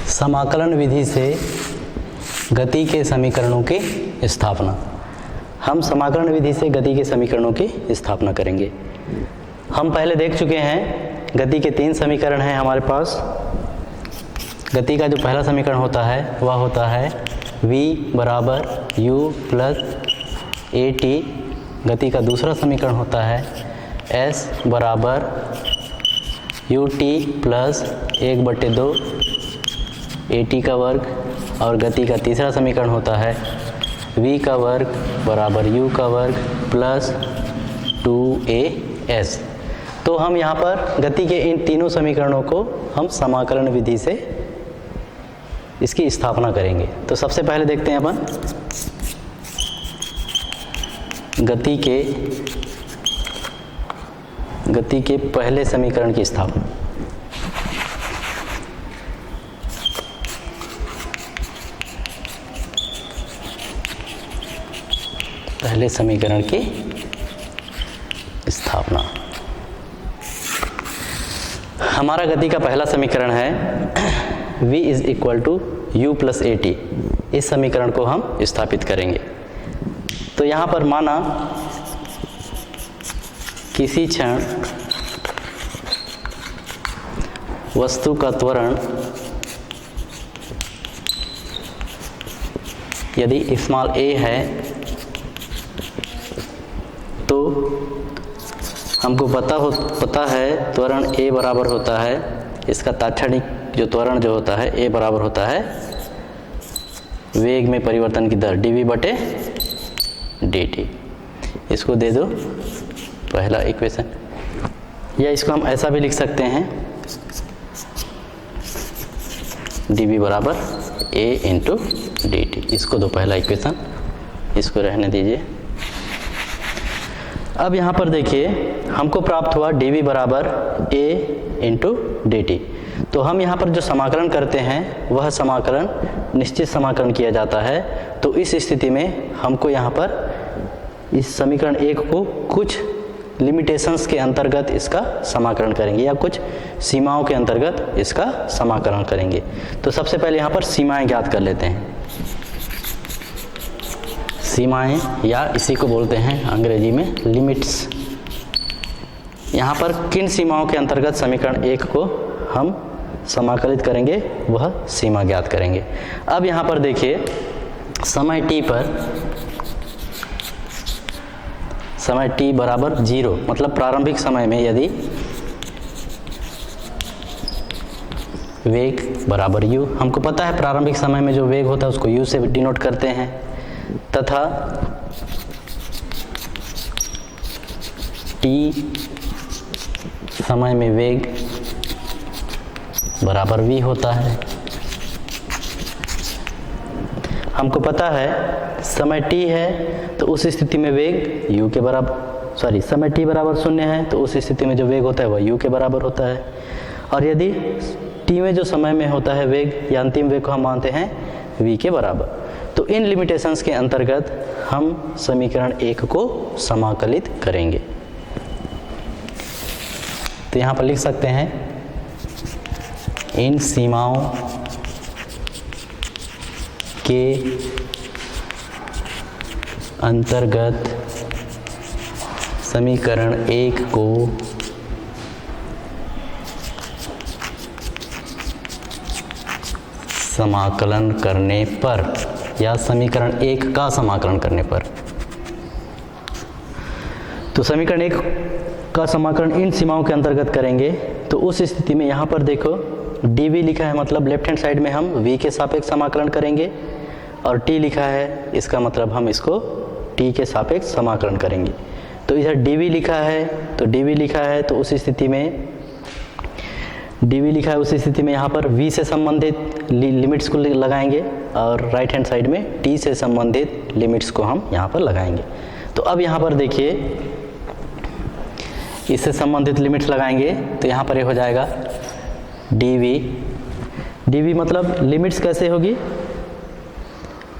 समाकलन विधि से गति के समीकरणों की स्थापना। हम समाकलन विधि से गति के समीकरणों की स्थापना करेंगे। हम पहले देख चुके हैं गति के 3 समीकरण हैं हमारे पास। गति का जो पहला समीकरण होता है वह होता है v बराबर u प्लस ए टी। गति का दूसरा समीकरण होता है s बराबर U T plus 1/2 A T का वर्ग। और गति का तीसरा समीकरण होता है v का वर्ग बराबर u का वर्ग प्लस 2as। तो हम यहाँ पर गति के इन तीनों समीकरणों को हम समाकलन विधि से इसकी स्थापना करेंगे। तो सबसे पहले देखते हैं अपन गति के पहले समीकरण की स्थापना। पहले समीकरण की स्थापना। हमारा गति का पहला समीकरण है v is equal to u plus a t. इस समीकरण को हम स्थापित करेंगे। तो यहाँ पर माना किसी क्षण वस्तु का त्वरण यदि स्मॉल a है तो हमको पता है त्वरण a बराबर होता है, इसका तात्क्षणिक जो त्वरण जो होता है a बराबर होता है वेग में परिवर्तन की दर dv/dt। इसको दे दो पहला इक्वेशन, या इसको हम ऐसा भी लिख सकते हैं dv बराबर a इंटू dt। इसको दो पहला इक्वेशन, इसको रहने दीजिए। अब यहाँ पर देखिए हमको प्राप्त हुआ dv बराबर a इंटू dt। तो हम यहाँ पर जो समाकलन करते हैं वह समाकलन निश्चित समाकलन किया जाता है। तो इस स्थिति में हमको यहाँ पर इस समीकरण 1 को कुछ लिमिटेशंस के अंतर्गत इसका समाकलन करेंगे, या कुछ सीमाओं के अंतर्गत इसका समाकलन करेंगे। तो सबसे पहले यहाँ पर सीमाएं ज्ञात कर लेते हैं। सीमाएं, या इसी को बोलते हैं अंग्रेजी में लिमिट्स। यहाँ पर किन सीमाओं के अंतर्गत समीकरण 1 को हम समाकलित करेंगे वह सीमा ज्ञात करेंगे। अब यहाँ पर देखिए समय t बराबर 0, मतलब प्रारंभिक समय में यदि वेग बराबर u, हमको पता है प्रारंभिक समय में जो वेग होता है उसको u से डिनोट करते हैं, तथा t समय में वेग बराबर v होता है। हमको पता है समय t है तो उस स्थिति में वेग u के बराबर, समय t बराबर 0 है तो उस स्थिति में जो वेग होता है वह u के बराबर होता है। और यदि t में जो समय में होता है वेग या अंतिम वेग को हम मानते हैं v के बराबर। तो इन लिमिटेशंस के अंतर्गत हम समीकरण 1 को समाकलित करेंगे। तो यहाँ पर लिख सकते हैं इन सीमाओं के अंतर्गत समीकरण 1 को समाकलन करने पर, या समीकरण 1 का समाकलन करने पर। तो समीकरण 1 का समाकलन इन सीमाओं के अंतर्गत करेंगे। तो उस स्थिति में यहाँ पर देखो dv लिखा है, मतलब लेफ्ट हैंड साइड में हम v के सापेक्ष समाकलन करेंगे, और t लिखा है इसका मतलब हम इसको t के सापेक्ष समाकलन करेंगे। तो इधर dv लिखा है तो dv लिखा है तो उस स्थिति में dv लिखा है, उस स्थिति में यहाँ पर v से संबंधित लिमिट्स को लगाएंगे और राइट हैंड साइड में t से संबंधित लिमिट्स को हम यहाँ पर लगाएंगे। तो अब यहाँ पर देखिए इससे संबंधित लिमिट्स लगाएंगे तो यहाँ पर ये हो जाएगा dv मतलब लिमिट्स कैसे होगी,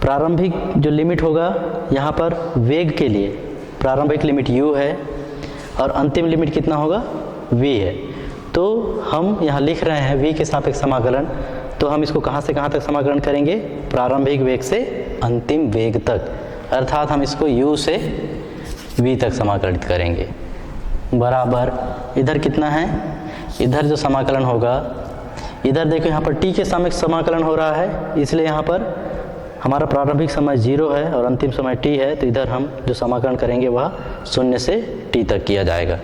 प्रारंभिक जो लिमिट होगा यहाँ पर वेग के लिए प्रारंभिक लिमिट u है और अंतिम लिमिट कितना होगा v है। तो हम यहाँ लिख रहे हैं v के सापेक्ष समाकलन, तो हम इसको कहाँ से कहाँ तक समाकलन करेंगे? प्रारंभिक वेग से अंतिम वेग तक, अर्थात हम इसको u से v तक समाकलित करेंगे। बराबर इधर कितना है? इधर जो समाकलन होगा, इधर देखो यहाँ पर t के सापेक्ष समाकलन हो रहा है, इसलिए यहाँ पर हमारा प्रारंभिक समय 0 है और अंतिम समय t है, तो इधर हम जो समाकलन करेंगे वह 0 से t तक किया जाएगा।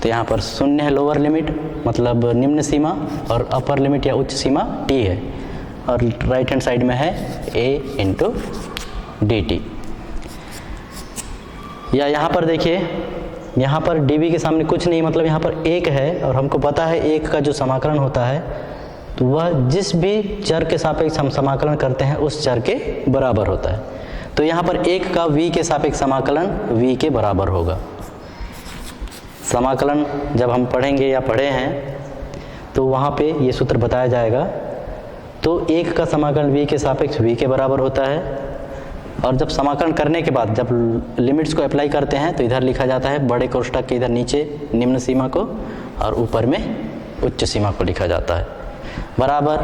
तो यहाँ पर 0 है लोअर लिमिट मतलब निम्न सीमा, और अपर लिमिट या उच्च सीमा t है, और राइट हैंड साइड में है a इंटू dt। या यहाँ पर देखिए, यहाँ पर dv के सामने कुछ नहीं, मतलब यहाँ पर 1 है, और हमको पता है 1 का जो समाकलन होता है तो वह जिस भी चर के सापेक्ष हम समाकलन करते हैं उस चर के बराबर होता है। तो यहाँ पर 1 का v के सापेक्ष समाकलन v के बराबर होगा। समाकलन जब हम पढ़ेंगे या पढ़े हैं तो वहाँ पे ये सूत्र बताया जाएगा। तो 1 का समाकलन v के सापेक्ष v के बराबर होता है, और जब समाकलन करने के बाद जब लिमिट्स को अप्लाई करते हैं तो इधर लिखा जाता है बड़े कोष्ठक के इधर नीचे निम्न सीमा को और ऊपर में उच्च सीमा को लिखा जाता है। बराबर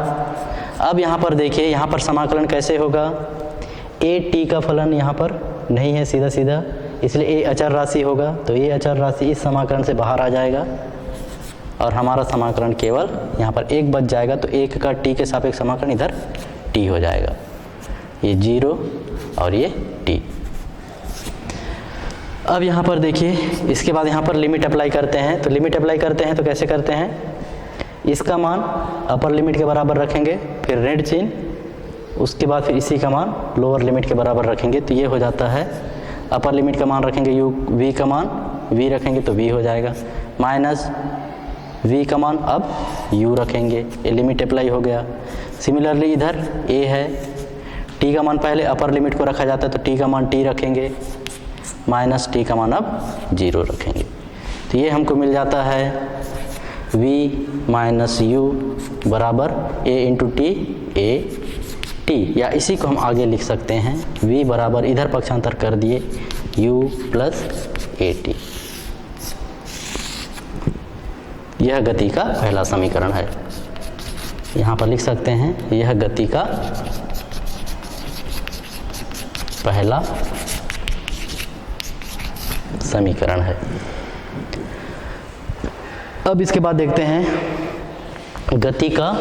अब यहाँ पर देखिए, यहाँ पर समाकलन कैसे होगा? a t का फलन यहाँ पर नहीं है सीधा सीधा, इसलिए a अचर राशि होगा, तो ये अचर राशि इस समाकलन से बाहर आ जाएगा और हमारा समाकलन केवल यहाँ पर 1 बच जाएगा। तो 1 का t के सापेक्ष समाकलन इधर t हो जाएगा, ये 0 और ये t। अब यहाँ पर देखिए, इसके बाद यहाँ पर लिमिट अप्लाई करते हैं। तो लिमिट अप्लाई करते हैं तो कैसे करते हैं? इसका मान अपर लिमिट के बराबर रखेंगे, फिर ऋण चिन्ह, उसके बाद फिर इसी का मान लोअर लिमिट के बराबर रखेंगे, तो ये हो जाता है अपर लिमिट का मान रखेंगे u, v का मान v रखेंगे तो v हो जाएगा, माइनस v का मान अब u रखेंगे, ये लिमिट अप्लाई हो गया। सिमिलरली इधर a है, t का मान पहले अपर लिमिट को रखा जाता है तो t का मान t रखेंगे, माइनस t का मान अब 0 रखेंगे। तो ये हमको मिल जाता है v माइनस u बराबर a into T a t, या इसी को हम आगे लिख सकते हैं v बराबर इधर पक्षांतर कर दिए u प्लस a t। यह गति का पहला समीकरण है, यहाँ पर लिख सकते हैं यह गति का पहला समीकरण है। अब इसके बाद देखते हैं गति का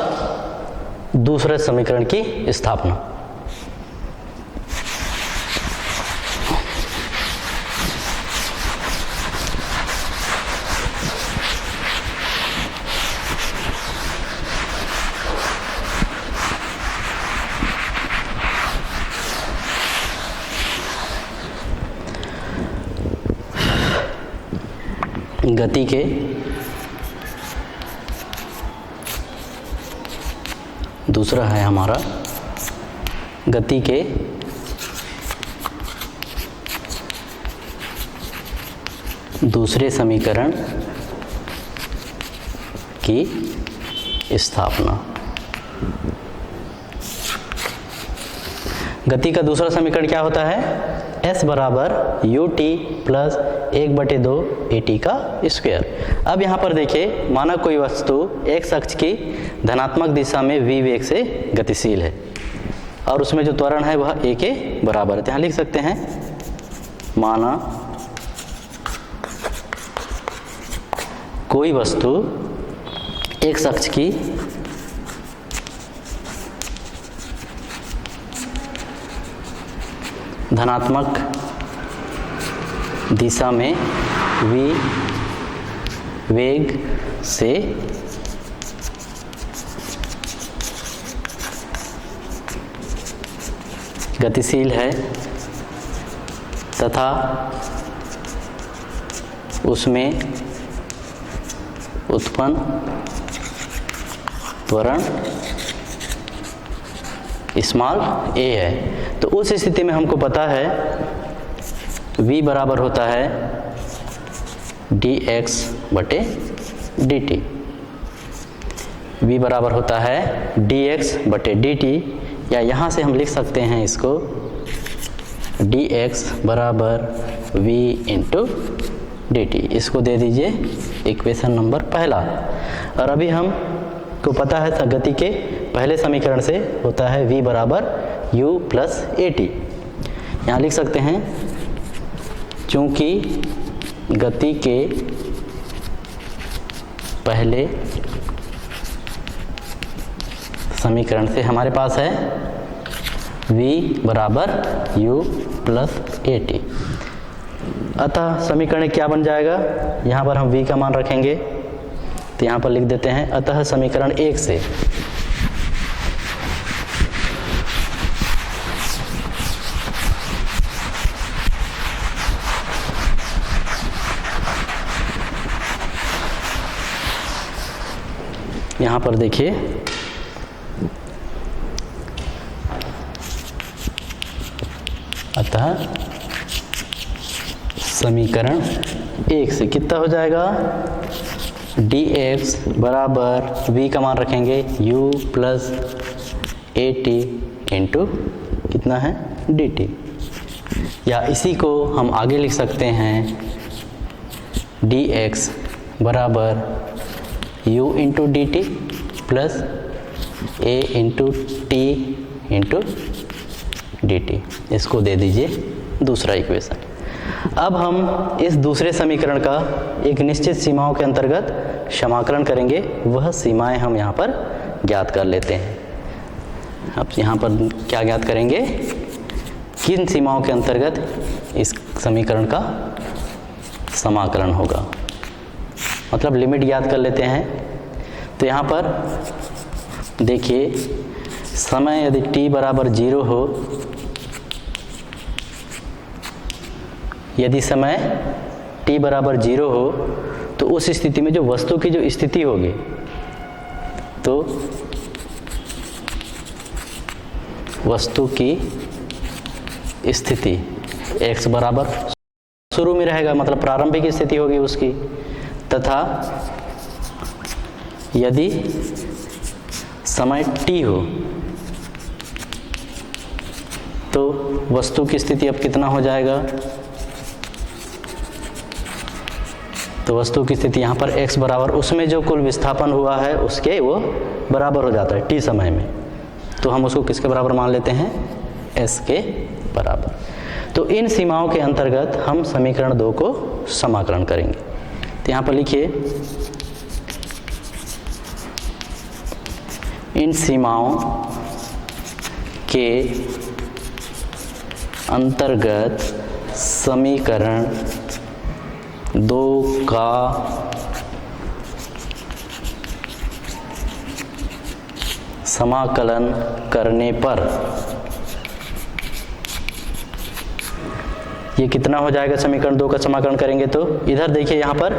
दूसरे समीकरण की स्थापना। गति के दूसरा है हमारा गति के दूसरे समीकरण की स्थापना। गति का दूसरा समीकरण क्या होता है? S बराबर ut प्लस 1/2 at का स्क्वायर। अब यहाँ पर देखिए, माना कोई वस्तु x अक्ष की धनात्मक दिशा में v वेग से गतिशील है और उसमें जो त्वरण है वह a के बराबर है। तो यहाँ लिख सकते हैं माना कोई वस्तु x अक्ष की धनात्मक दिशा में v वेग से गतिशील है तथा उसमें उत्पन्न त्वरण स्मॉल a है। तो उस स्थिति में हमको पता है v बराबर होता है dx बटे dt। v बराबर होता है dx बटे dt, या यहाँ से हम लिख सकते हैं इसको dx बराबर v इंटू dt। इसको दे दीजिए इक्वेशन नंबर पहला। और अभी हम को पता है गति के पहले समीकरण से होता है v बराबर u प्लस at। यहाँ लिख सकते हैं चूंकि गति के पहले समीकरण से हमारे पास है v बराबर u प्लस at। अतः समीकरण क्या बन जाएगा, यहाँ पर हम v का मान रखेंगे तो यहाँ पर लिख देते हैं अतः समीकरण 1 से यहाँ पर देखिए अतः समीकरण 1 से कितना हो जाएगा, dx बराबर v का मान रखेंगे u प्लस at इंटू कितना है dt। या इसी को हम आगे लिख सकते हैं dx बराबर u into dt plus a into t into dt। इसको दे दीजिए दूसरा इक्वेशन। अब हम इस दूसरे समीकरण का एक निश्चित सीमाओं के अंतर्गत समाकलन करेंगे, वह सीमाएं हम यहाँ पर ज्ञात कर लेते हैं। अब यहाँ पर क्या ज्ञात करेंगे, किन सीमाओं के अंतर्गत इस समीकरण का समाकलन होगा, मतलब लिमिट ज्ञात कर लेते हैं। तो यहाँ पर देखिए समय यदि t बराबर 0 हो, यदि समय t बराबर 0 हो तो उस स्थिति में जो वस्तु की जो स्थिति होगी, तो वस्तु की स्थिति x बराबर शुरू में रहेगा, मतलब प्रारंभिक स्थिति होगी उसकी, तथा यदि समय t हो तो वस्तु की स्थिति अब कितना हो जाएगा, तो वस्तु की स्थिति यहाँ पर x बराबर उसमें जो कुल विस्थापन हुआ है उसके वो बराबर हो जाता है t समय में, तो हम उसको किसके बराबर मान लेते हैं, s के बराबर। तो इन सीमाओं के अंतर्गत हम समीकरण 2 को समाकलन करेंगे। तो यहाँ पर लिखिए इन सीमाओं के अंतर्गत समीकरण 2 का समाकलन करने पर ये कितना हो जाएगा, समीकरण 2 का समाकलन करेंगे तो इधर देखिए यहाँ पर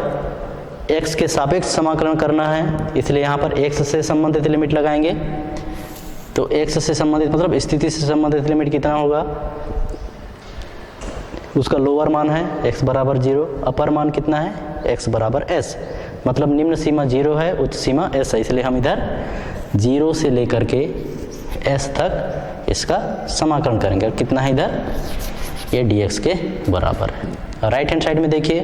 x के सापेक्ष समाकलन करना है, इसलिए यहाँ पर x से संबंधित लिमिट लगाएंगे। तो x से संबंधित मतलब स्थिति से संबंधित लिमिट कितना होगा, उसका लोअर मान है x बराबर 0, अपर मान कितना है x बराबर s, मतलब निम्न सीमा 0 है, उच्च सीमा s है, इसलिए हम इधर 0 से लेकर के s तक इसका समाकलन करेंगे। और कितना है इधर, ये dx के बराबर है। राइट हैंड साइड में देखिए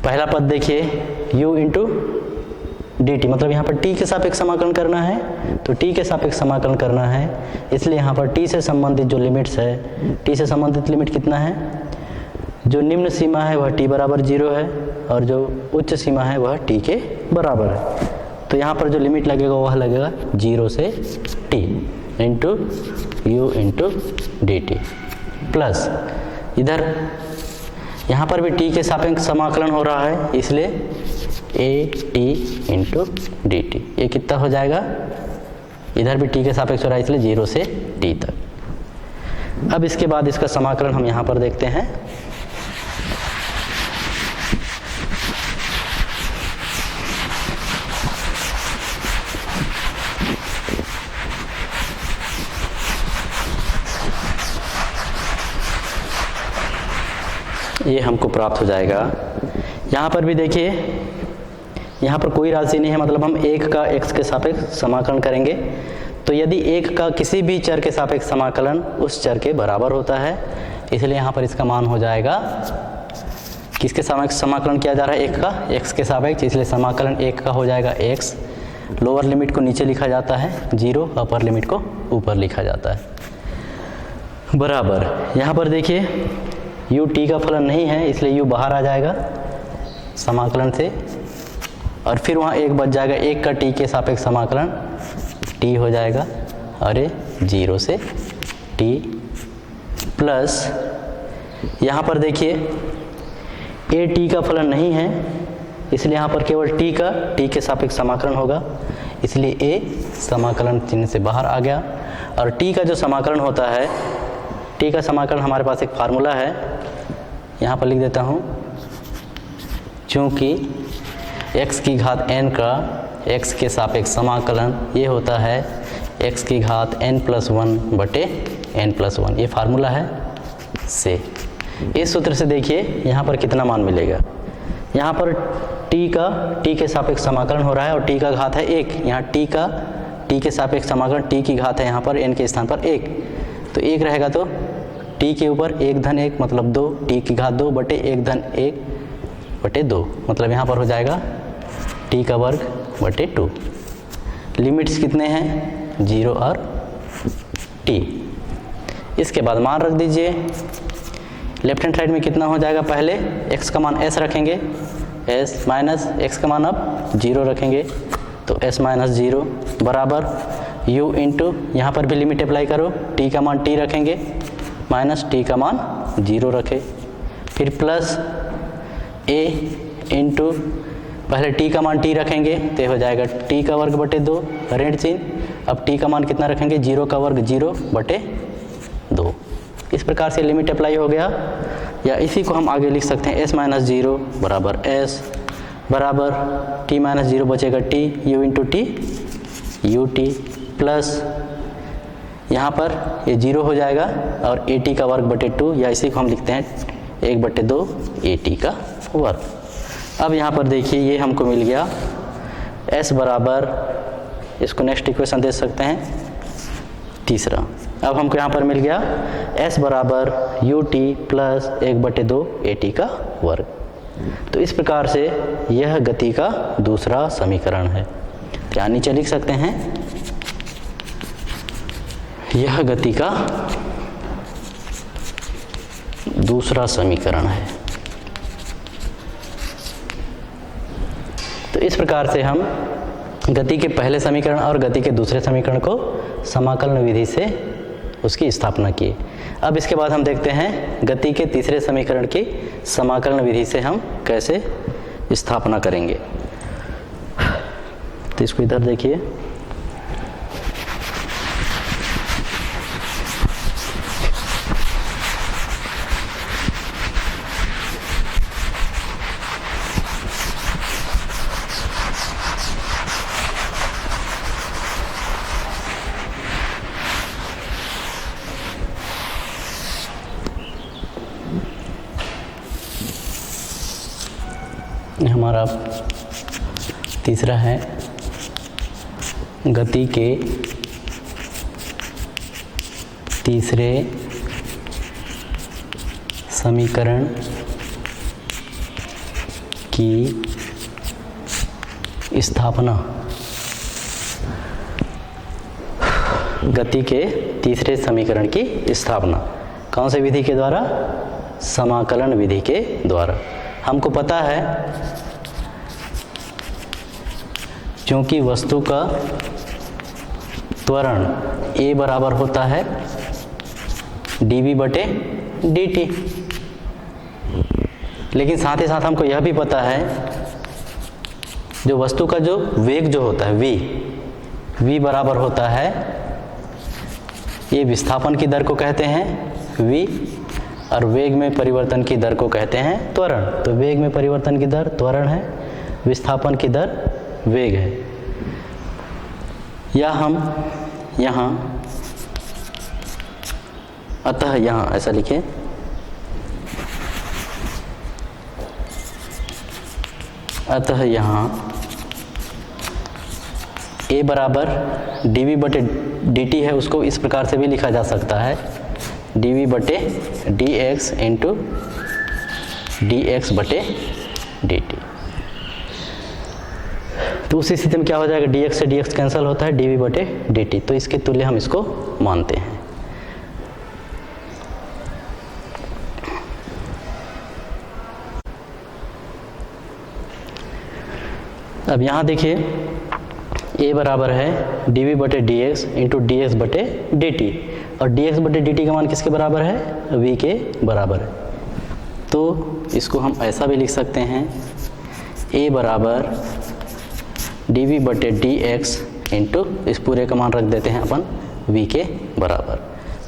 पहला पद देखिए u इंटू dt, मतलब यहाँ पर t के सापेक्ष समाकलन करना है, तो t के सापेक्ष समाकलन करना है, इसलिए यहाँ पर t से संबंधित जो लिमिट्स है, t से संबंधित लिमिट कितना है, जो निम्न सीमा है वह t बराबर 0 है और जो उच्च सीमा है वह t के बराबर है। तो यहाँ पर जो लिमिट लगेगा वह लगेगा 0 से t into u into dt plus इधर यहाँ पर भी t के सापेक्ष समाकलन हो रहा है, इसलिए a t इंटू dt। ये कितना हो जाएगा, इधर भी t के सापेक्ष हो रहा है, इसलिए 0 से t तक। अब इसके बाद इसका समाकलन हम यहाँ पर देखते हैं। ये हमको प्राप्त हो जाएगा। यहाँ पर भी देखिए यहाँ पर कोई राशि नहीं है, मतलब हम 1 का x के सापेक्ष समाकलन करेंगे। तो यदि 1 का किसी भी चर के सापेक्ष समाकलन उस चर के बराबर होता है, इसलिए यहाँ पर इसका मान हो जाएगा किसके सापेक्ष समाकलन किया जा रहा है? एक का x के सापेक्ष, इसलिए समाकलन एक का हो जाएगा x। लोअर लिमिट को नीचे लिखा जाता है 0, अपर लिमिट को ऊपर लिखा जाता है। बराबर यहाँ पर देखिए u t का फलन नहीं है, इसलिए u बाहर आ जाएगा समाकलन से, और फिर वहाँ एक बच जाएगा, एक का t के सापेक्ष समाकलन t हो जाएगा, अरे 0 से t प्लस यहाँ पर देखिए a t का फलन नहीं है, इसलिए यहाँ पर केवल t के सापेक्ष समाकलन होगा, इसलिए a समाकलन चिन्ह से बाहर आ गया। और t का जो समाकलन होता है, t का समाकलन हमारे पास एक फार्मूला है, यहाँ पर लिख देता हूँ, चूँकि x की घात n का x के सापेक्ष समाकलन ये होता है x की घात n+1 बटे n+1, ये फार्मूला है से। इस सूत्र से देखिए यहाँ पर कितना मान मिलेगा। यहाँ पर t के सापेक्ष समाकलन हो रहा है और t का घात है 1, यहाँ t के सापेक्ष समाकलन t की घात है यहाँ पर n के स्थान पर 1, तो 1 रहेगा तो t के ऊपर 1 धन 1 मतलब 2, t की घात 2 बटे 1 धन 1 बटे 2, मतलब यहाँ पर हो जाएगा t का वर्ग बटे 2। लिमिट्स कितने हैं? 0 और t। इसके बाद मान रख दीजिए। लेफ्ट हैंड साइड में कितना हो जाएगा? पहले x का मान s रखेंगे, s माइनस x का मान अब 0 रखेंगे, तो s माइनस 0 बराबर u इंटू, यहाँ पर भी लिमिट अप्लाई करो, t का मान t रखेंगे माइनस t का मान 0 रखे, फिर प्लस a इंटू, पहले t का मान t रखेंगे तो हो जाएगा t का वर्ग बटे 2, ऋण चिन्ह, अब t का मान कितना रखेंगे? 0 का वर्ग 0 बटे 2। इस प्रकार से लिमिट अप्लाई हो गया, या इसी को हम आगे लिख सकते हैं s माइनस 0 बराबर s बराबर t माइनस 0 बचेगा t u into T U T plus यहाँ पर ये 0 हो जाएगा और ए टी का वर्ग बटे 2, या इसी को हम लिखते हैं 1 बटे 2 ए टी का वर्ग। अब यहाँ पर देखिए ये हमको मिल गया s बराबर, इसको नेक्स्ट इक्वेशन दे सकते हैं तीसरा। अब हमको यहाँ पर मिल गया s बराबर यू टी प्लस 1 बटे 2 ए टी का वर्ग। तो इस प्रकार से यह गति का दूसरा समीकरण है। क्या नीचे लिख सकते हैं? यह गति का दूसरा समीकरण है। तो इस प्रकार से हम गति के पहले समीकरण और गति के दूसरे समीकरण को समाकलन विधि से उसकी स्थापना की। अब इसके बाद हम देखते हैं गति के तीसरे समीकरण की समाकलन विधि से हम कैसे स्थापना करेंगे। तो इसको इधर देखिए, हमारा तीसरा है गति के तीसरे समीकरण की स्थापना। गति के तीसरे समीकरण की स्थापना कौन से विधि के द्वारा? समाकलन विधि के द्वारा। हमको पता है क्योंकि वस्तु का त्वरण a बराबर होता है dv बटे dt, लेकिन साथ ही साथ हमको यह भी पता है जो वस्तु का जो वेग जो होता है v बराबर होता है, ये विस्थापन की दर को कहते हैं v, और वेग में परिवर्तन की दर को कहते हैं त्वरण। तो वेग में परिवर्तन की दर त्वरण है, विस्थापन की दर वेग है। या हम यहाँ अतः यहाँ ऐसा लिखें, अतः यहाँ a बराबर dv बटे dt है, उसको इस प्रकार से भी लिखा जा सकता है dv बटे dx इंटू dx बटे dt। तो उस स्थिति में क्या हो जाएगा, dx से dx कैंसिल होता है, dv बटे dt। तो इसके तुल्य हम इसको मानते हैं। अब यहाँ देखिए a बराबर है dv बटे dx इंटू dx बटे dt, और dx बटे dt का मान किसके बराबर है, v के बराबर है। तो इसको हम ऐसा भी लिख सकते हैं, a बराबर dv बटे dx इंटू इस पूरे का मान रख देते हैं अपन v के बराबर।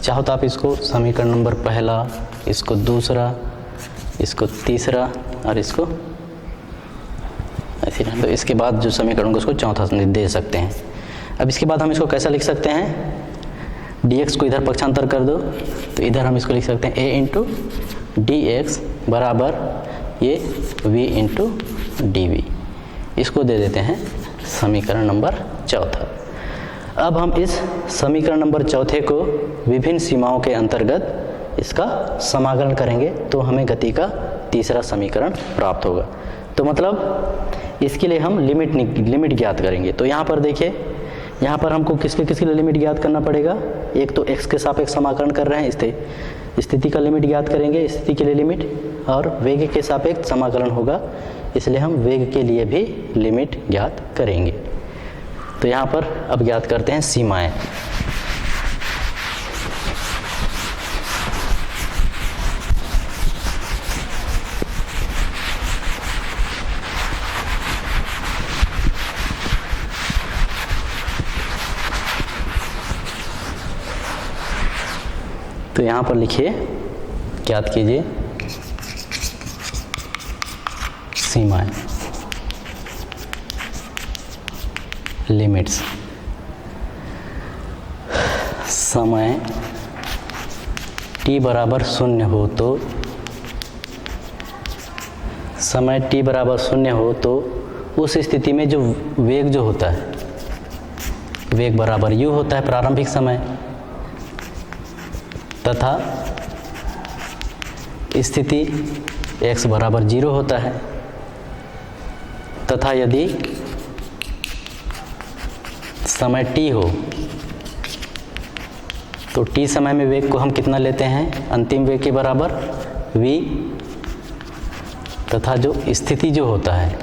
चाहो तो आप इसको समीकरण नंबर पहला, इसको दूसरा, इसको तीसरा और इसको ऐसे, तो इसके बाद जो समीकरण को उसको चौथा दे सकते हैं। अब इसके बाद हम इसको कैसा लिख सकते हैं, dx को इधर पक्षांतर कर दो, तो इधर हम इसको लिख सकते हैं a इंटू dx बराबर ये v इंटू dv। इसको दे देते हैं समीकरण नंबर चौथा। अब हम इस समीकरण नंबर चौथे को विभिन्न सीमाओं के अंतर्गत इसका समाकलन करेंगे, तो हमें गति का तीसरा समीकरण प्राप्त होगा। तो मतलब इसके लिए हम लिमिट ज्ञात करेंगे। तो यहाँ पर देखिए, यहाँ पर हमको किसके लिए लिमिट ज्ञात करना पड़ेगा, एक तो x के सापेक्ष समाकलन कर रहे हैं, स्थिति का लिमिट ज्ञात करेंगे, स्थिति के लिए लिमिट, और वेग के सापेक्ष समाकलन होगा, इसलिए हम वेग के लिए भी लिमिट ज्ञात करेंगे। तो यहाँ पर अब ज्ञात करते हैं सीमाएं। तो यहाँ पर लिखिए, ज्ञात कीजिए सीमाएं, लिमिट्स। समय t बराबर 0 हो तो, समय t बराबर 0 हो तो उस स्थिति में जो वेग जो होता है, वेग बराबर u होता है प्रारंभिक समय, तथा स्थिति x बराबर 0 होता है, तथा यदि समय t हो तो t समय में वेग को हम कितना लेते हैं, अंतिम वेग के बराबर v, तथा जो स्थिति जो होता है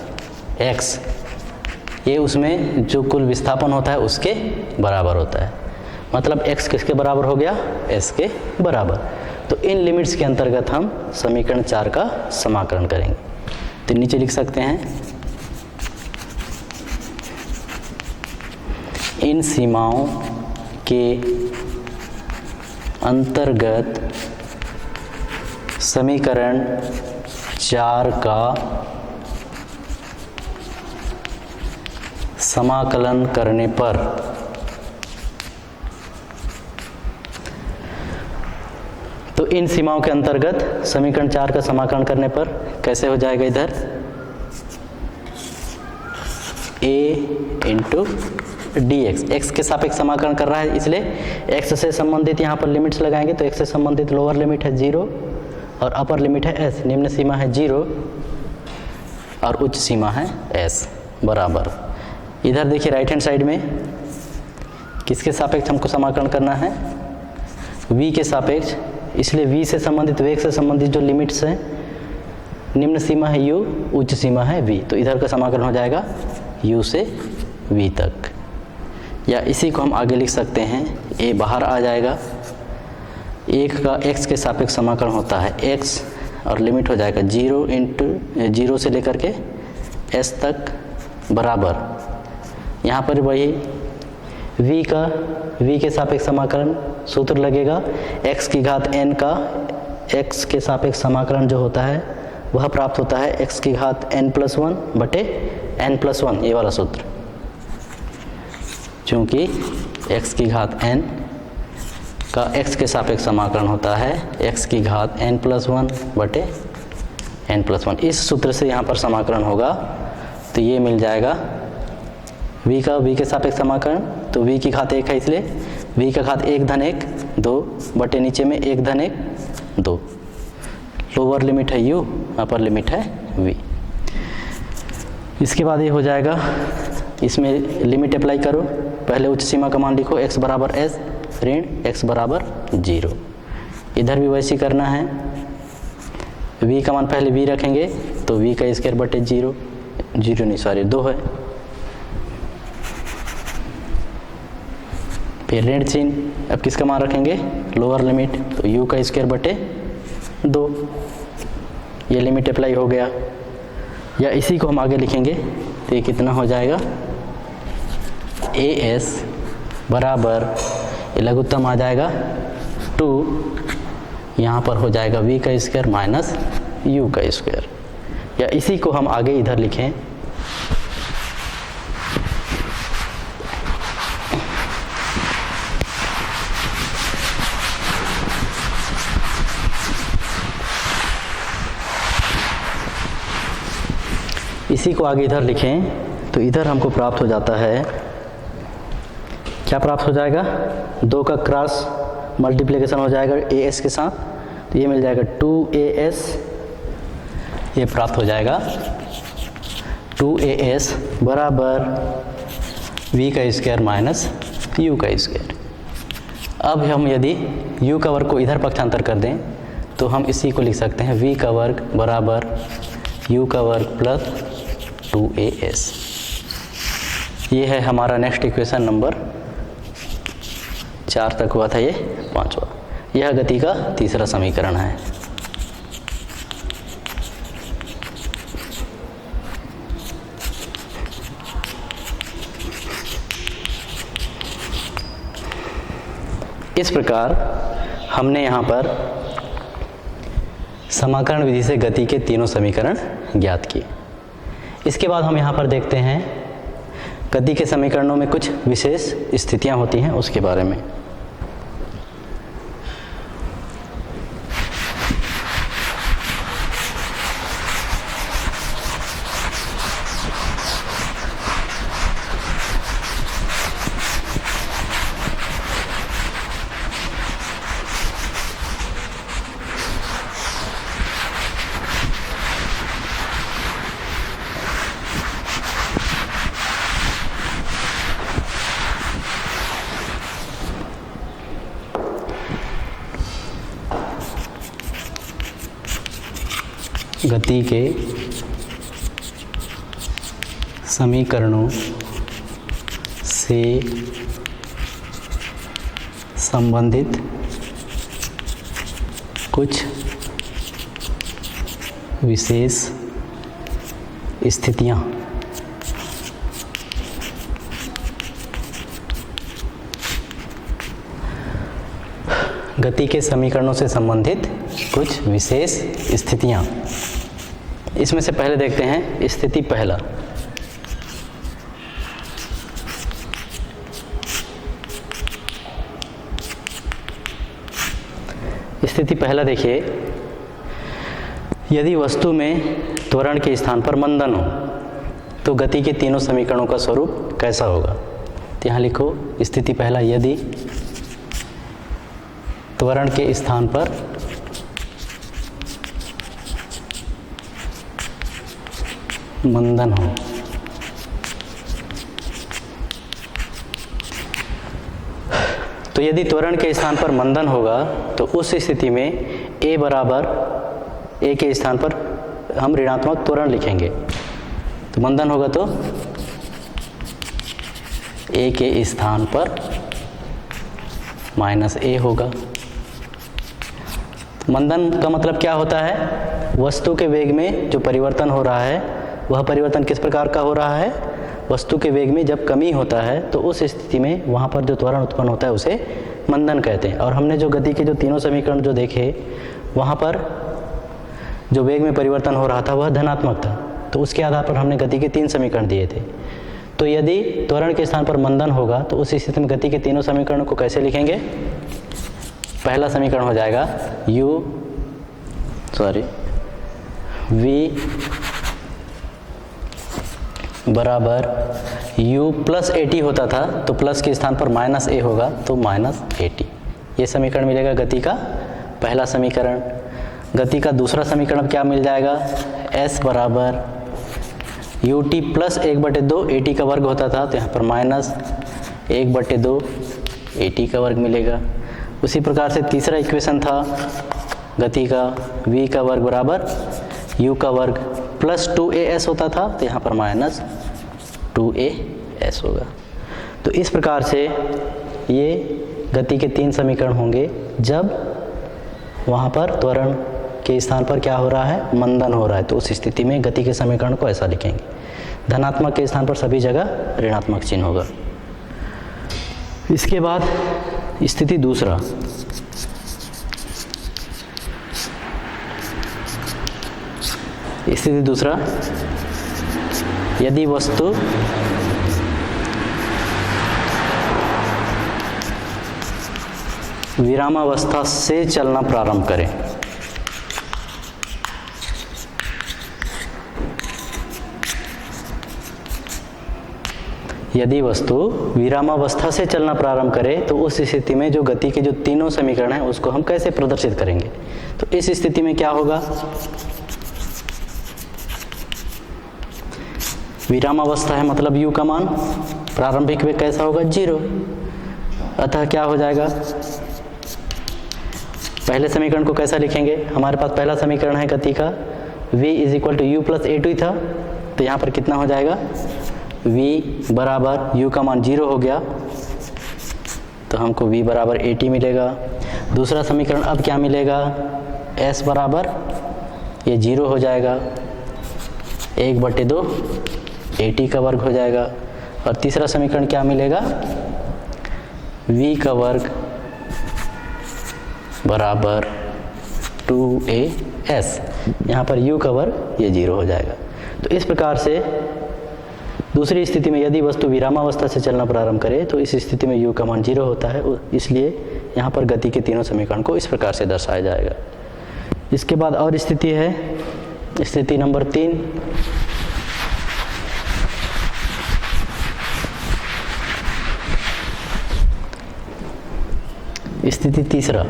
x, ये उसमें जो कुल विस्थापन होता है उसके बराबर होता है। मतलब x किसके बराबर हो गया, s के बराबर। तो इन लिमिट्स के अंतर्गत हम समीकरण 4 का समाकलन करेंगे। तो नीचे लिख सकते हैं, इन सीमाओं के अंतर्गत समीकरण 4 का समाकलन करने पर तो इन सीमाओं के अंतर्गत समीकरण 4 का समाकलन करने पर कैसे हो जाएगा, इधर a इंटू dx, x के सापेक्ष समाकलन कर रहा है इसलिए x से संबंधित यहाँ पर लिमिट्स लगाएंगे। तो x से संबंधित लोअर लिमिट है 0 और अपर लिमिट है s, निम्न सीमा है 0 और उच्च सीमा है s बराबर। इधर देखिए राइट हैंड साइड में किसके सापेक्ष हमको समाकलन करना है, v के सापेक्ष, इसलिए v से संबंधित, वेग से संबंधित जो लिमिट्स हैं, निम्न सीमा है u, उच्च सीमा है v, तो इधर का समाकलन हो जाएगा u से v तक। या इसी को हम आगे लिख सकते हैं, a बाहर आ जाएगा, एक का x के सापेक्ष समाकलन होता है x और लिमिट हो जाएगा 0 इंटू 0 से लेकर के s तक बराबर। यहाँ पर वही v के सापेक्ष समाकलन सूत्र लगेगा, x की घात n का x के सापेक्ष समाकलन जो होता है वह प्राप्त होता है x की घात n+1 बटे n+1, ये वाला सूत्र। चूँकि x की घात n का x के सापेक्ष समाकलन होता है x की घात n+1 बटे n+1, इस सूत्र से यहाँ पर समाकलन होगा। तो ये मिल जाएगा v के सापेक्ष समाकलन, तो v की घात 1 है इसलिए v का घात 1 धन 1 2 बटे नीचे में 1 धन 1 2, लोअर लिमिट है u, अपर लिमिट है v। इसके बाद ये हो जाएगा, इसमें लिमिट अप्लाई करो, पहले उच्च सीमा का मान लिखो x बराबर s ऋण x बराबर 0। इधर भी वैसे ही करना है, v का मान पहले v रखेंगे तो v का स्क्वायर बटे 0, 0 नहीं सॉरी 2 है, फिर ऋण चिन्ह, अब किसका मान रखेंगे, लोअर लिमिट, तो u का स्क्वायर बटे 2, ये लिमिट अप्लाई हो गया। या इसी को हम आगे लिखेंगे तो ये कितना हो जाएगा, as बराबर, ये लघुत्तम आ जाएगा 2, यहाँ पर हो जाएगा v का स्क्वायर माइनस u का स्क्वायर। या इसी को हम आगे इधर लिखें, इसी को आगे इधर लिखें तो इधर हमको प्राप्त हो जाता है, क्या प्राप्त हो जाएगा, 2 का क्रॉस मल्टीप्लिकेशन हो जाएगा as के साथ, तो ये मिल जाएगा 2as, ये प्राप्त हो जाएगा 2as बराबर v का स्क्वायर माइनस u का स्क्वायर। अब हम यदि u का वर्ग को इधर पक्षांतर कर दें तो हम इसी को लिख सकते हैं v का वर्ग बराबर u का वर्ग प्लस 2as। ये है हमारा नेक्स्ट इक्वेशन नंबर 4 तक हुआ था, ये 5वां। यह गति का तीसरा समीकरण है। इस प्रकार हमने यहाँ पर समाकलन विधि से गति के तीनों समीकरण ज्ञात किए। इसके बाद हम यहाँ पर देखते हैं गति के समीकरणों में कुछ विशेष स्थितियाँ होती हैं, उसके बारे में। गति के समीकरणों से संबंधित कुछ विशेष स्थितियाँ। गति के समीकरणों से संबंधित कुछ विशेष स्थितियाँ। इसमें से पहले देखते हैं स्थिति पहला। स्थिति पहला देखिए, यदि वस्तु में त्वरण के स्थान पर मंदन हो तो गति के तीनों समीकरणों का स्वरूप कैसा होगा। तो यहाँ लिखो स्थिति पहला, यदि त्वरण के स्थान पर मंदन हो तो यदि त्वरण के स्थान पर मंदन होगा तो उस स्थिति में a बराबर, a के स्थान पर हम ऋणात्मक त्वरण लिखेंगे। तो मंदन होगा तो a के स्थान पर माइनस a होगा। मंदन का मतलब क्या होता है, वस्तु के वेग में जो परिवर्तन हो रहा है वह परिवर्तन किस प्रकार का हो रहा है, वस्तु के वेग में जब कमी होता है तो उस स्थिति में वहाँ पर जो त्वरण उत्पन्न होता है उसे मंदन कहते हैं। और हमने जो गति के जो तीनों समीकरण जो देखे, वहाँ पर जो वेग में परिवर्तन हो रहा था वह धनात्मक था, तो उसके आधार पर हमने गति के 3 समीकरण दिए थे। तो यदि त्वरण के स्थान पर मंदन होगा तो उस स्थिति में गति के तीनों समीकरणों को कैसे लिखेंगे। पहला समीकरण हो जाएगा v बराबर u प्लस at होता था तो प्लस के स्थान पर माइनस a होगा तो माइनस at। ये समीकरण मिलेगा गति का पहला समीकरण। गति का दूसरा समीकरण क्या मिल जाएगा, s बराबर U T plus 1/2 A T का वर्ग होता था, तो यहाँ पर माइनस 1/2 ए टी का वर्ग मिलेगा। उसी प्रकार से तीसरा इक्वेशन था गति का, v का वर्ग बराबर u का वर्ग प्लस 2as होता था, तो यहाँ पर माइनस 2as होगा। तो इस प्रकार से ये गति के 3 समीकरण होंगे जब वहाँ पर त्वरण के स्थान पर क्या हो रहा है, मंदन हो रहा है। तो उस स्थिति में गति के समीकरण को ऐसा लिखेंगे, धनात्मक के स्थान पर सभी जगह ऋणात्मक चिन्ह होगा। इसके बाद स्थिति दूसरा, स्थिति दूसरा, यदि वस्तु विरामावस्था से चलना प्रारंभ करे, यदि वस्तु विरामावस्था से चलना प्रारंभ करे तो उस स्थिति में जो गति के जो तीनों समीकरण हैं उसको हम कैसे प्रदर्शित करेंगे। तो इस स्थिति में क्या होगा, विरामावस्था है मतलब u का मान प्रारंभिक वेग कैसा होगा, 0। अतः क्या हो जाएगा, पहले समीकरण को कैसा लिखेंगे, हमारे पास पहला समीकरण है गति का v = u + a2 था, तो यहाँ पर कितना हो जाएगा, v बराबर u का मान 0 हो गया, तो हमको v बराबर at मिलेगा। दूसरा समीकरण अब क्या मिलेगा, s बराबर ये 0 हो जाएगा, 1/2 at का वर्ग हो जाएगा। और तीसरा समीकरण क्या मिलेगा, v का वर्ग बराबर 2as, यहाँ पर u का वर्ग ये 0 हो जाएगा। तो इस प्रकार से दूसरी स्थिति में यदि वस्तु विरामावस्था से चलना प्रारंभ करे तो इस स्थिति में u का मान 0 होता है, इसलिए यहाँ पर गति के तीनों समीकरण को इस प्रकार से दर्शाया जाएगा। इसके बाद और स्थिति है, स्थिति नंबर 3, स्थिति तीसरा,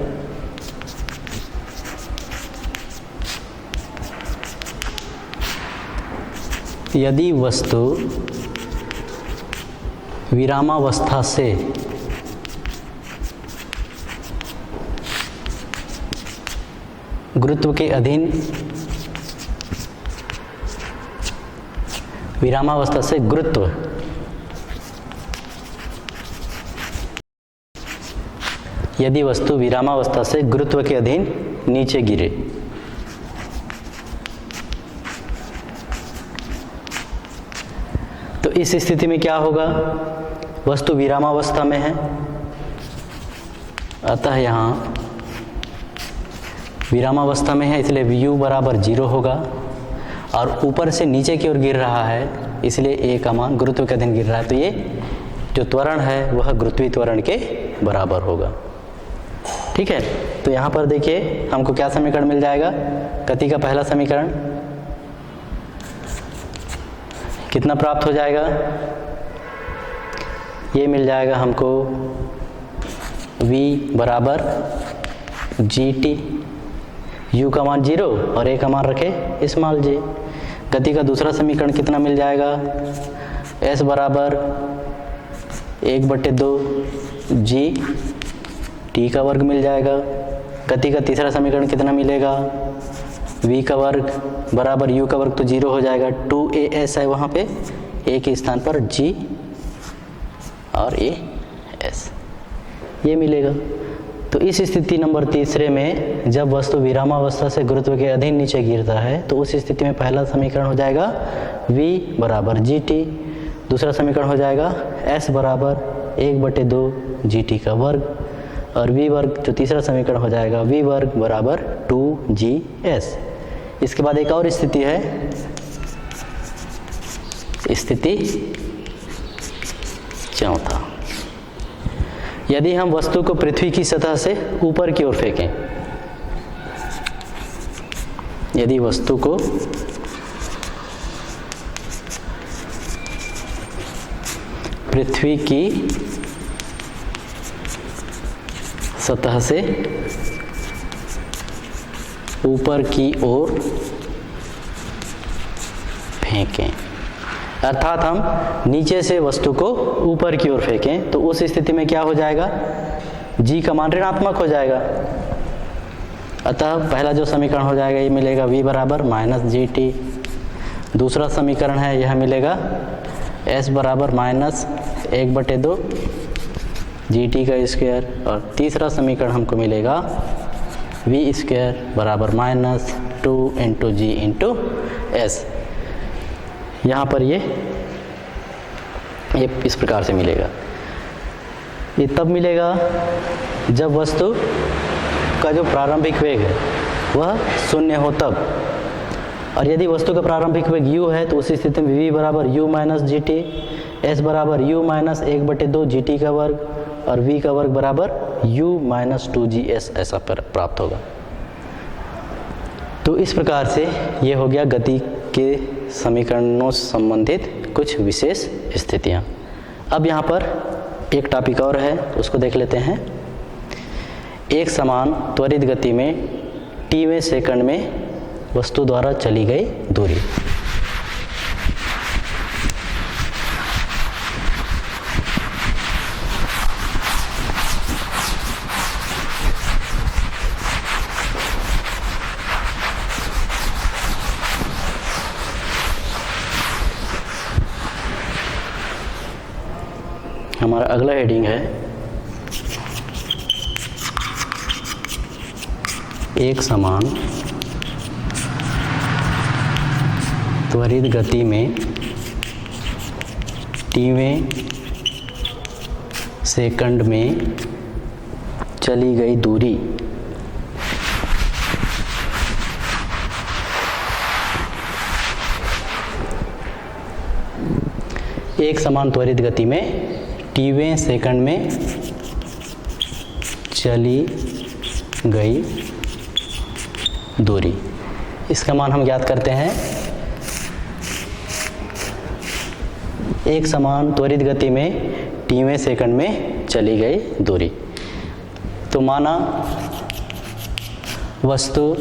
यदि वस्तु विरामावस्था से गुरुत्व के अधीन, विरामावस्था से गुरुत्व, यदि वस्तु विरामावस्था से गुरुत्व के अधीन नीचे गिरे, तो इस स्थिति में क्या होगा, वस्तु विरामावस्था में है, अतः यहाँ विरामावस्था में है इसलिए u बराबर 0 होगा, और ऊपर से नीचे की ओर गिर रहा है इसलिए a का मान गुरुत्व के अधीन गिर रहा है, तो ये जो त्वरण है वह गुरुत्वीय त्वरण के बराबर होगा। ठीक है, तो यहाँ पर देखिए हमको क्या समीकरण मिल जाएगा, गति का पहला समीकरण कितना प्राप्त हो जाएगा, ये मिल जाएगा हमको v बराबर gt, u का मान 0 और a का मान रखे स्मॉल j। गति का दूसरा समीकरण कितना मिल जाएगा, s बराबर 1/2 g t का वर्ग मिल जाएगा। गति का तीसरा समीकरण कितना मिलेगा, v का वर्ग बराबर u का वर्ग तो 0 हो जाएगा, 2as है वहाँ पे, a के स्थान पर g और as ये मिलेगा। तो इस स्थिति नंबर तीसरे में जब वस्तु विरामावस्था से गुरुत्व के अधीन नीचे गिरता है तो उस स्थिति में पहला समीकरण हो जाएगा v बराबर gt, दूसरा समीकरण हो जाएगा s बराबर 1/2 gt का वर्ग, और v वर्ग जो तीसरा समीकरण हो जाएगा v वर्ग बराबर 2gs। इसके बाद एक और स्थिति है, स्थिति चौथा, यदि हम वस्तु को पृथ्वी की सतह से ऊपर की ओर फेंकें, यदि वस्तु को पृथ्वी की सतह से ऊपर की ओर फेंकें। अर्थात हम नीचे से वस्तु को ऊपर की ओर फेंकें तो उस स्थिति में क्या हो जाएगा, g का मान ऋणात्मक हो जाएगा। अतः पहला जो समीकरण हो जाएगा ये मिलेगा v बराबर माइनस जी टी। दूसरा समीकरण है यह मिलेगा s बराबर माइनस 1/2 जी टी का स्क्वायर। और तीसरा समीकरण हमको मिलेगा v स्क्वायर बराबर माइनस 2 इंटू जी इंटू एस। यहाँ पर ये इस प्रकार से मिलेगा। ये तब मिलेगा जब वस्तु का जो प्रारंभिक वेग है वह शून्य हो तब। और यदि वस्तु का प्रारंभिक वेग u है तो उस स्थिति में v बराबर u minus G T, s बराबर u माइनस 1/2 जी टी का वर्ग और v का वर्ग बराबर u माइनस 2gs ऐसा प्राप्त होगा। तो इस प्रकार से ये हो गया गति के समीकरणों से संबंधित कुछ विशेष स्थितियाँ। अब यहाँ पर एक टॉपिक और है, उसको देख लेते हैं। एक समान त्वरित गति में tवें सेकंड में वस्तु द्वारा चली गई दूरी। हमारा अगला हेडिंग है एक समान त्वरित गति में tवें सेकंड में चली गई दूरी। एक समान त्वरित गति में tवें सेकंड में चली गई दूरी। इसका मान हम ज्ञात करते हैं। एक समान त्वरित गति में tवें सेकंड में चली गई दूरी। तो माना वस्तु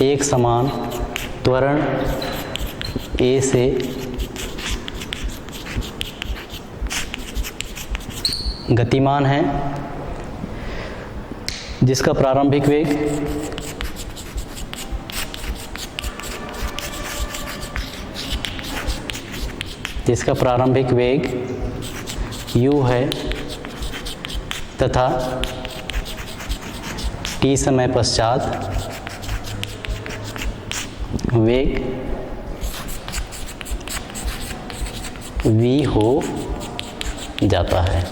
एक समान त्वरण a से गतिमान है जिसका प्रारंभिक वेग u है तथा t समय पश्चात वेग v हो जाता है।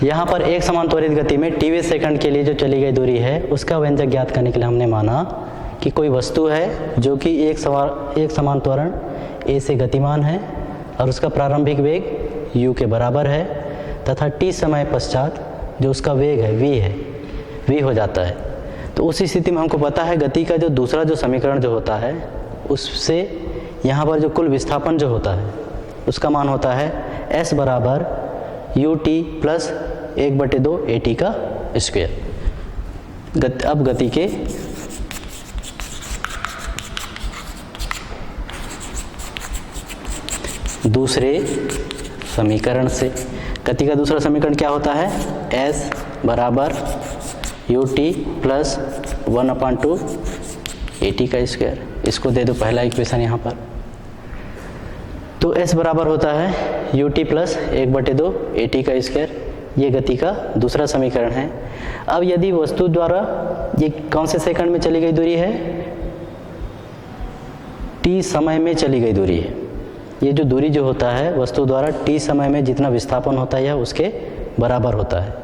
यहाँ पर एक समान त्वरित गति में tवें सेकंड के लिए जो चली गई दूरी है उसका व्यंजक ज्ञात करने के लिए हमने माना कि कोई वस्तु है जो कि एक समान त्वरण a से गतिमान है और उसका प्रारंभिक वेग u के बराबर है तथा t समय पश्चात जो उसका वेग है v हो जाता है। तो उस स्थिति में हमको पता है गति का जो दूसरा जो समीकरण जो होता है उससे यहाँ पर जो कुल विस्थापन जो होता है उसका मान होता है s बराबर ut प्लस 1/2 at का स्क्वायर। अब गति के दूसरे समीकरण से, गति का दूसरा समीकरण क्या होता है, s बराबर ut प्लस 1/2 at का स्क्वायर। इसको दे दो पहला इक्वेशन यहाँ पर। तो s बराबर होता है ut प्लस 1/2 at का स्क्वायर। ये गति का दूसरा समीकरण है। अब यदि वस्तु द्वारा ये कौन से सेकंड में चली गई दूरी है, t समय में चली गई दूरी है। ये जो दूरी जो होता है वस्तु द्वारा t समय में जितना विस्थापन होता है यह उसके बराबर होता है।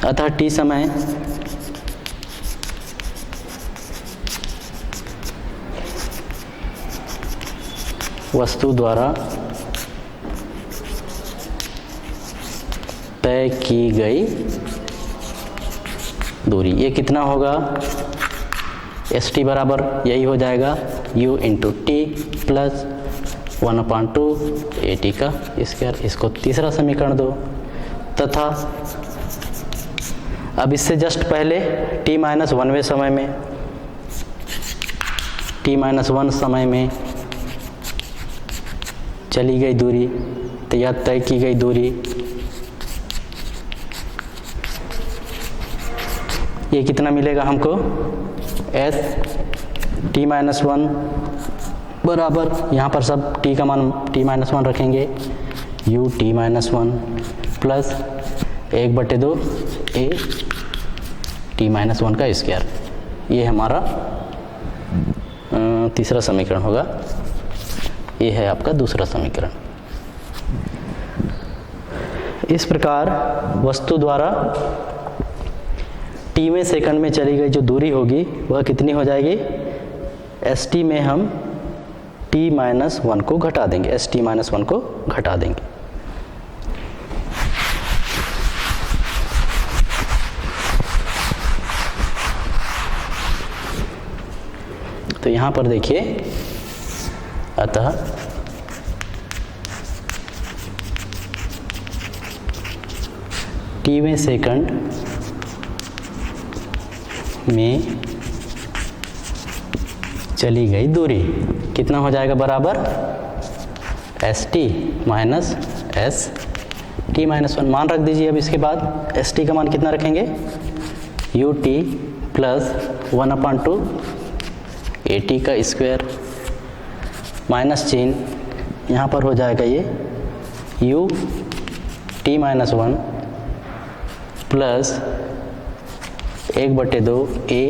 अतः t समय वस्तु द्वारा तय की गई दूरी, ये कितना होगा, st बराबर यही हो जाएगा u into T plus 1/2 AT का स्क्वायर। इसको तीसरा समीकरण दो, तथा अब इससे जस्ट पहले t-1वें समय में, t-1 समय में चली गई दूरी, तो यह तय की गई दूरी, ये कितना मिलेगा हमको, s t-1 बराबर, यहाँ पर सब t का मान t-1 रखेंगे, u t-1 plus 1/2 a t-1 का स्क्वायर। ये हमारा तीसरा समीकरण होगा। ये है आपका दूसरा समीकरण। इस प्रकार वस्तु द्वारा t सेकंड में चली गई जो दूरी होगी वह कितनी हो जाएगी, st में हम t-1 को घटा देंगे, st-1 को घटा देंगे। तो यहाँ पर देखिए, अतः t सेकंड में चली गई दूरी कितना हो जाएगा, बराबर st माइनस s t-1 मान रख दीजिए। अब इसके बाद st का मान कितना रखेंगे, ut प्लस 1/2 AT का स्क्वायर, माइनस चिन्ह यहाँ पर हो जाएगा ये u t-1 plus 1/2 a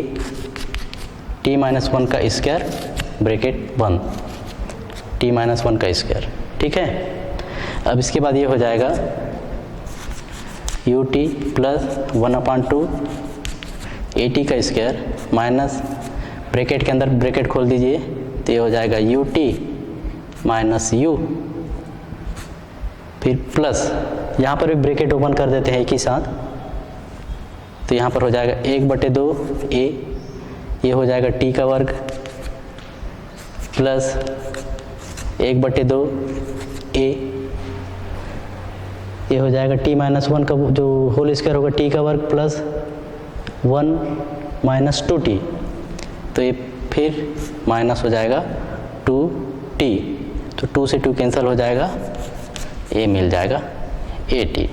t-1 का स्क्वायर ब्रैकेट बंद, t-1 का स्क्वायर। ठीक है, अब इसके बाद ये हो जाएगा ut प्लस 1/2 AT का स्क्वायर माइनस ब्रैकेट के अंदर ब्रैकेट खोल दीजिए, तो ये हो जाएगा ut माइनस u, फिर प्लस यहाँ पर भी ब्रैकेट ओपन कर देते हैं एक ही साथ, तो यहाँ पर हो जाएगा 1/2 a, ये हो जाएगा t का वर्ग प्लस 1/2 a, ये हो जाएगा t-1 का जो होल स्क्वायर होगा t का वर्ग प्लस 1 माइनस 2t, तो ये फिर माइनस हो जाएगा 2t, तो 2 से 2 कैंसिल हो जाएगा, ये मिल जाएगा AT।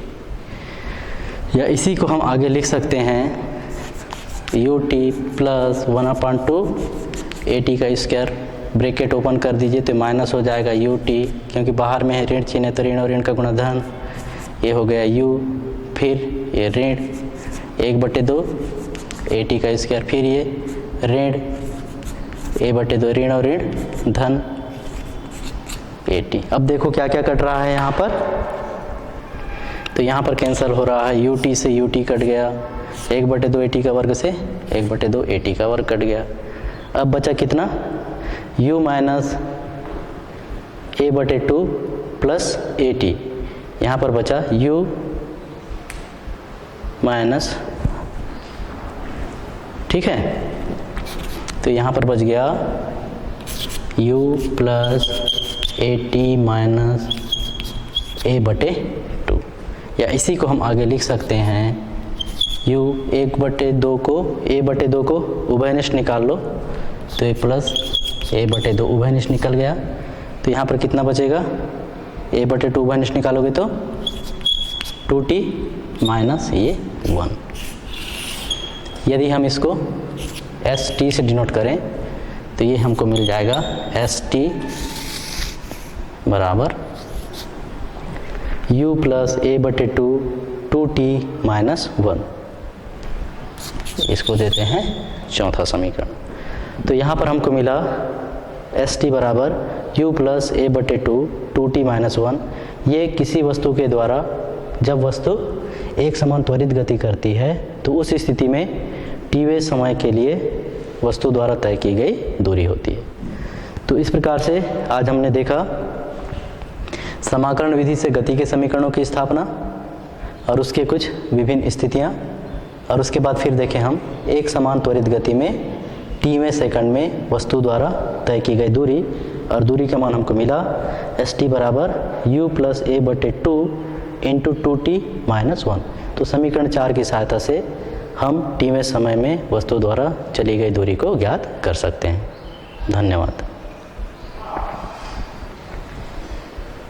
या इसी को हम आगे लिख सकते हैं ut प्लस 1/2 AT का स्क्वायर, ब्रैकेट ओपन कर दीजिए तो माइनस हो जाएगा ut, क्योंकि बाहर में है ऋण चिन्ह है तो ऋण और ऋण का गुणधन, ये हो गया u, फिर ये ऋण 1/2 AT का स्क्वायर, फिर ये ऋण a/2 ऋण और ऋण धन AT। अब देखो क्या क्या कट रहा है यहाँ पर, तो यहाँ पर कैंसिल हो रहा है, ut से ut कट गया, 1/2 AT का वर्ग से 1/2 AT का वर्ग कट गया। अब बचा कितना, u minus a/2 plus AT, यहाँ पर बचा u माइनस, ठीक है, तो यहाँ पर बच गया u plus AT minus a/2, या इसी को हम आगे लिख सकते हैं u 1/2 को a/2 को उभयनिष्ठ निकाल लो, तो ये प्लस a/2 उभयनिष्ठ निकल गया, तो यहाँ पर कितना बचेगा, a/2 उभयनिष्ठ निकालोगे तो 2t माइनस ये 1। यदि हम इसको st से डिनोट करें तो ये हमको मिल जाएगा st बराबर u plus a/2 2t minus 1, इसको देते हैं चौथा समीकरण। तो यहाँ पर हमको मिला st बराबर u plus a/2 2t minus 1। ये किसी वस्तु के द्वारा जब वस्तु एक समान त्वरित गति करती है तो उस स्थिति में t समय के लिए वस्तु द्वारा तय की गई दूरी होती है। तो इस प्रकार से आज हमने देखा समाकलन विधि से गति के समीकरणों की स्थापना और उसके कुछ विभिन्न स्थितियां, और उसके बाद फिर देखें हम एक समान त्वरित गति में t सेकंड में वस्तु द्वारा तय की गई दूरी और दूरी का मान हमको मिला st बराबर u प्लस a बटे 2 इंटू 2t माइनस 1। तो समीकरण 4 की सहायता से हम t में समय में वस्तु द्वारा चली गई दूरी को ज्ञात कर सकते हैं। धन्यवाद।